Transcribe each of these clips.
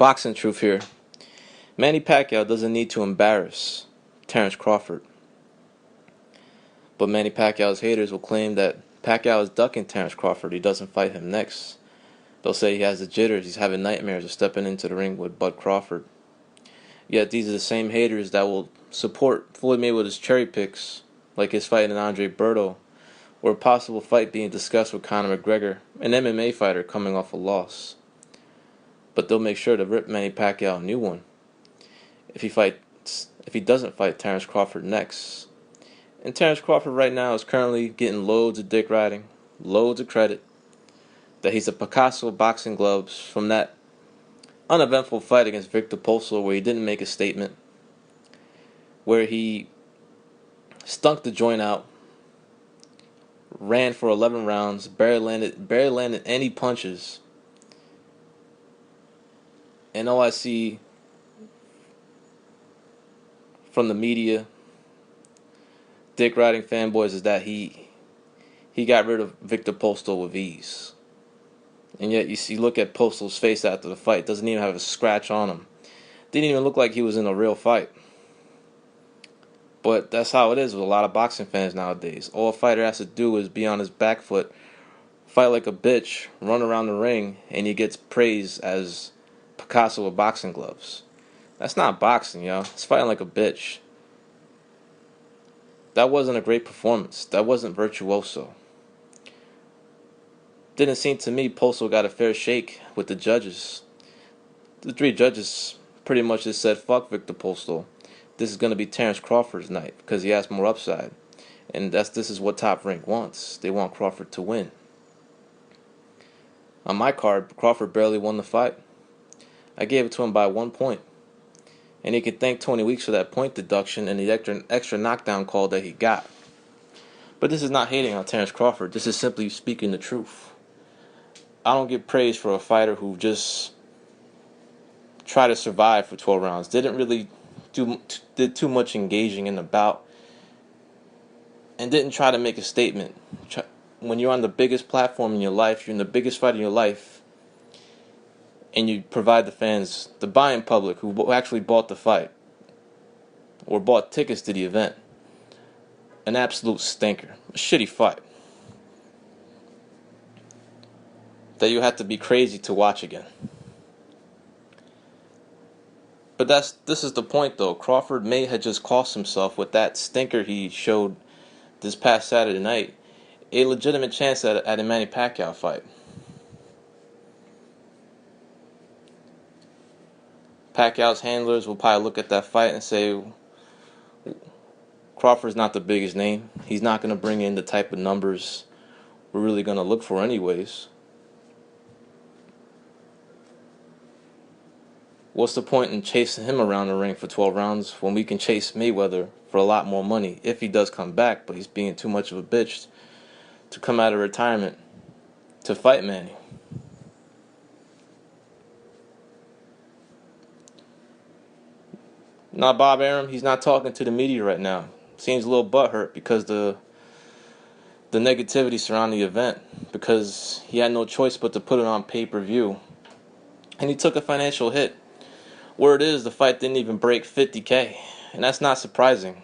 Boxing truth here. Manny Pacquiao doesn't need to embarrass Terence Crawford. But Manny Pacquiao's haters will claim that Pacquiao is ducking Terence Crawford. He doesn't fight him next. They'll say he has the jitters. He's having nightmares of stepping into the ring with Bud Crawford. Yet these are the same haters that will support Floyd Mayweather's cherry picks, like his fight in Andre Berto, or a possible fight being discussed with Conor McGregor, an MMA fighter coming off a loss. But they'll make sure to rip Manny Pacquiao a new one if he doesn't fight Terence Crawford next. And Terence Crawford right now is currently getting loads of dick riding, loads of credit, that he's a Picasso of boxing gloves from that uneventful fight against Victor Postol where he didn't make a statement, where he stunk the joint out, ran for 11 rounds, barely landed any punches. And all I see from the media, dick riding fanboys, is that he got rid of Victor Postol with ease. And yet you look at Postol's face after the fight, doesn't even have a scratch on him. Didn't even look like he was in a real fight. But that's how it is with a lot of boxing fans nowadays. All a fighter has to do is be on his back foot, fight like a bitch, run around the ring, and he gets praised as Picasso with boxing gloves. That's not boxing, yo. It's fighting like a bitch. That wasn't a great performance. That wasn't virtuoso. Didn't seem to me Postol got a fair shake with the judges. The three judges pretty much just said, fuck Victor Postol. This is going to be Terence Crawford's night because he has more upside. And this is what Top Rank wants. They want Crawford to win. On my card, Crawford barely won the fight. I gave it to him by 1 point. And he could thank Tony Weeks for that point deduction and the extra knockdown call that he got. But this is not hating on Terence Crawford. This is simply speaking the truth. I don't get praise for a fighter who just tried to survive for 12 rounds. Didn't really did too much engaging in the bout. And didn't try to make a statement. When you're on the biggest platform in your life, you're in the biggest fight in your life, and you provide the fans, the buying public who actually bought the fight or bought tickets to the event, an absolute stinker, a shitty fight that you have to be crazy to watch again. But this is the point though. Crawford may have just cost himself with that stinker he showed this past Saturday night a legitimate chance at a Manny Pacquiao fight. Pacquiao's handlers will probably look at that fight and say, Crawford's not the biggest name. He's not going to bring in the type of numbers we're really going to look for anyways. What's the point in chasing him around the ring for 12 rounds when we can chase Mayweather for a lot more money if he does come back, but he's being too much of a bitch to come out of retirement to fight Manny? Now Bob Arum, he's not talking to the media right now. Seems a little butthurt because the negativity surrounding the event, because he had no choice but to put it on pay-per-view. And he took a financial hit. Word is the fight didn't even break 50K, and that's not surprising.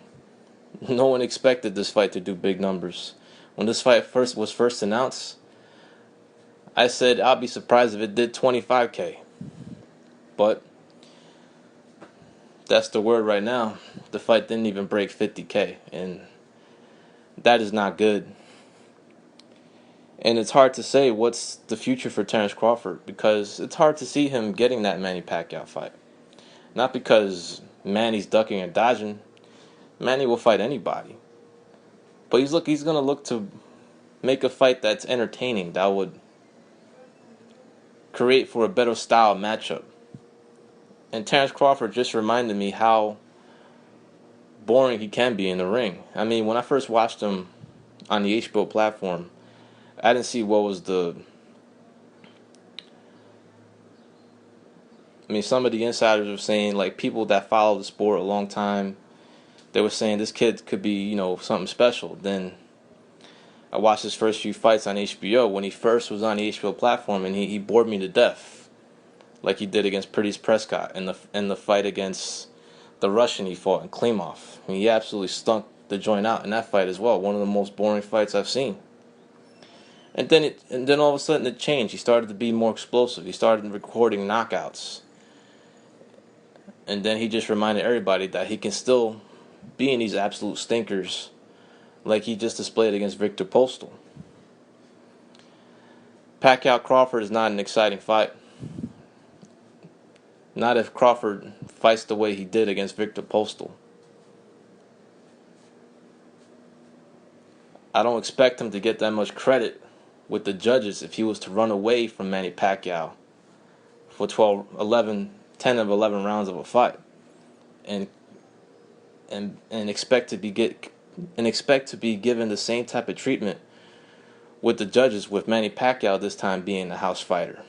No one expected this fight to do big numbers. When this fight was first announced, I said I'll be surprised if it did 25K. But that's the word right now. The fight didn't even break 50K, and that is not good. And it's hard to say what's the future for Terence Crawford, because it's hard to see him getting that Manny Pacquiao fight. Not because Manny's ducking or dodging. Manny will fight anybody. But he's going to look to make a fight that's entertaining, that would create for a better style matchup. And Terence Crawford just reminded me how boring he can be in the ring. I mean, when I first watched him on the HBO platform, I didn't see what was some of the insiders were saying, like, people that follow the sport a long time, they were saying this kid could be, something special. Then I watched his first few fights on HBO when he first was on the HBO platform, and he bored me to death. like he did against Priest Prescott in the fight against the Russian he fought in Klimov. I mean, he absolutely stunk the joint out in that fight as well. One of the most boring fights I've seen. And then all of a sudden it changed. He started to be more explosive. He started recording knockouts. And then he just reminded everybody that he can still be in these absolute stinkers like he just displayed against Victor Postal. Pacquiao Crawford is not an exciting fight. Not if Crawford fights the way he did against Victor Postal. I don't expect him to get that much credit with the judges if he was to run away from Manny Pacquiao for 10 of 11 rounds of a fight, and expect to be given the same type of treatment with the judges, with Manny Pacquiao this time being the house fighter.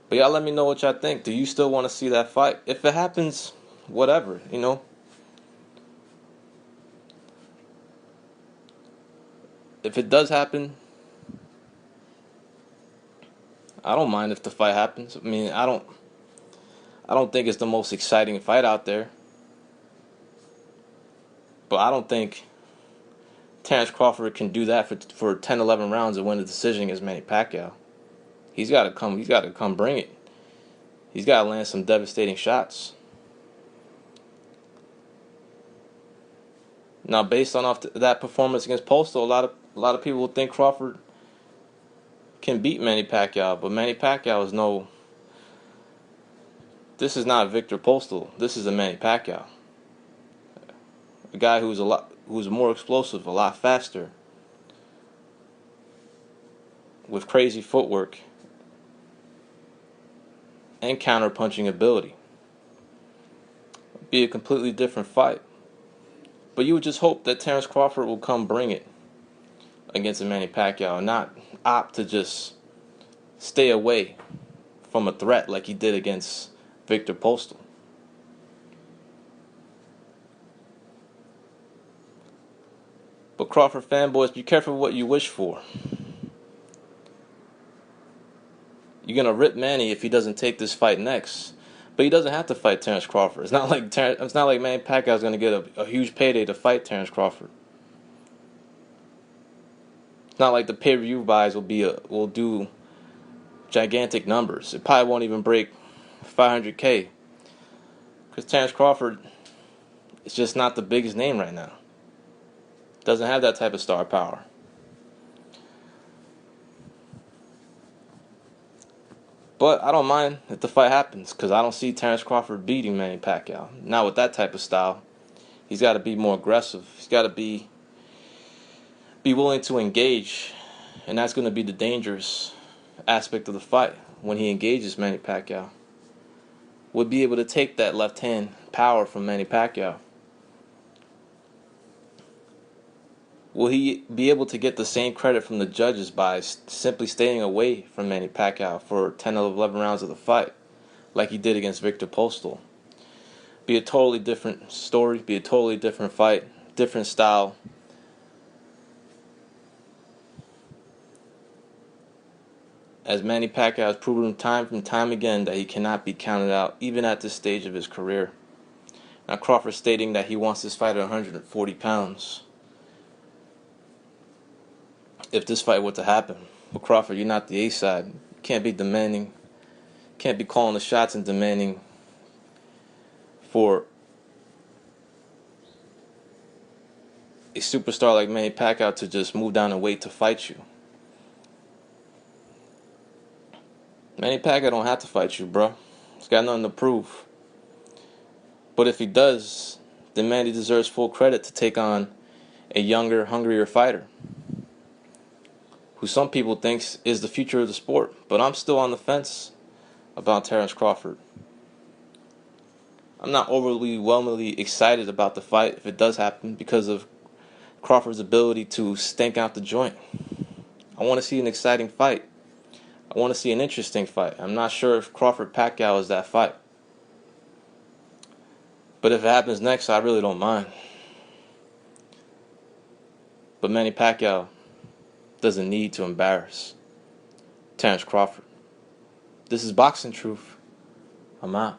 But y'all let me know what y'all think. Do you still want to see that fight? If it happens, whatever, If it does happen, I don't mind if the fight happens. I mean, I don't think it's the most exciting fight out there. But I don't think Terence Crawford can do that for 10, 11 rounds and win a decision against Manny Pacquiao. He's got to come bring it. He's got to land some devastating shots. Now, based on that performance against Postal, a lot of people think Crawford can beat Manny Pacquiao, but Manny Pacquiao is no. This is not Victor Postal. This is a Manny Pacquiao, a guy who's more explosive, a lot faster, with crazy footwork and counter-punching ability. It'd be a completely different fight. But you would just hope that Terence Crawford will come bring it against a Manny Pacquiao and not opt to just stay away from a threat like he did against Victor Postal. But Crawford fanboys, be careful what you wish for. You're going to rip Manny if he doesn't take this fight next. But he doesn't have to fight Terence Crawford. It's not like Manny Pacquiao is going to get a huge payday to fight Terence Crawford. It's not like the pay-per-view buys will do gigantic numbers. It probably won't even break 500K. Because Terence Crawford is just not the biggest name right now. Doesn't have that type of star power. But I don't mind if the fight happens, because I don't see Terence Crawford beating Manny Pacquiao. Not with that type of style. He's got to be more aggressive. He's got to be willing to engage. And that's going to be the dangerous aspect of the fight. When he engages Manny Pacquiao, would be able to take that left hand power from Manny Pacquiao. Will he be able to get the same credit from the judges by simply staying away from Manny Pacquiao for 10 or 11 rounds of the fight, like he did against Victor Postal? Be a totally different story, be a totally different fight, different style. As Manny Pacquiao has proven time and time again that he cannot be counted out, even at this stage of his career. Now, Crawford stating that he wants this fight at 140 pounds. If this fight were to happen. But Crawford, you're not the A side. You can't be demanding, can't be calling the shots and demanding for a superstar like Manny Pacquiao to just move down and wait to fight you. Manny Pacquiao don't have to fight you, bro. He's got nothing to prove. But if he does, then Manny deserves full credit to take on a younger, hungrier fighter, who some people think is the future of the sport. But I'm still on the fence about Terence Crawford. I'm not overwhelmingly excited about the fight if it does happen because of Crawford's ability to stink out the joint. I want to see an exciting fight. I want to see an interesting fight. I'm not sure if Crawford-Pacquiao is that fight. But if it happens next, I really don't mind. But Manny Pacquiao, doesn't need to embarrass Terence Crawford. This is Boxing Truth. I'm out.